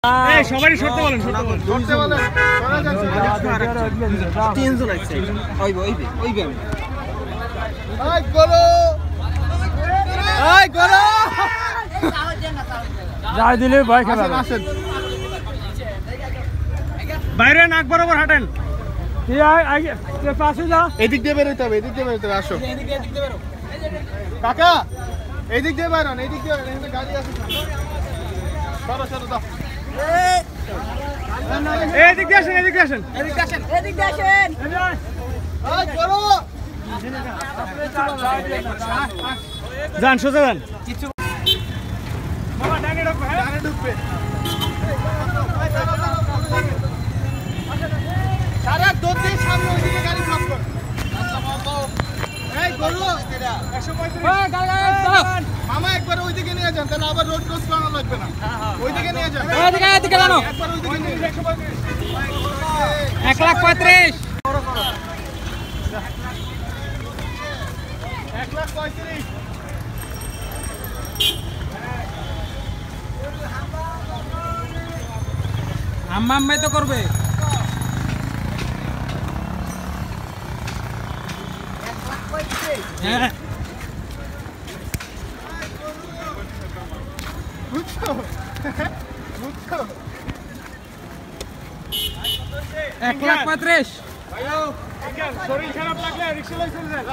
সবারই শর্তে বলেন, শর্তে বলেন। তিনজন আছে ওইবে আমি এই গোলো, এই গোলো যাই দিলে ভয় খেলা আসেন। বাইরে নাক বরাবর হাঁটেন। পাশে যা, এদিক দিয়ে বেরোতে হবে, এদিক দিয়ে বেরোতে হবে। আসো কাকা, এদিক দিয়ে বেরোন, এদিক দিয়ে বেরোন, এখানে গাড়ি আছে। চলো চলো দাও। এদিক দিয়ে আসেন, এদিক দিয়ে আসেন, এদিকে আসেন এই গোলো যান, সোজা যান। বাবা ডানে ঢুকবে, হ্যাঁ ডানে ঢুকবে। সারা দৌড় দিয়ে সামনে ওইদিকে গাড়ি ব্লক কর। এই গোলো 135। মামা একবার ওইদিকে নিয়ে যান, তাহলে আবার রোড ক্রস করানো লাগবে না। ওইদিকে নিয়ে যান, এদিকে জানো একবার ওইদিকে নিয়ে 1,35,000 1,35,000। আম্মাই তো করবে হ্যাঁ বুঝছো বুঝছো 1,35,000 শরীর খারাপ লাগলে রিক্সা লই চলে যায়।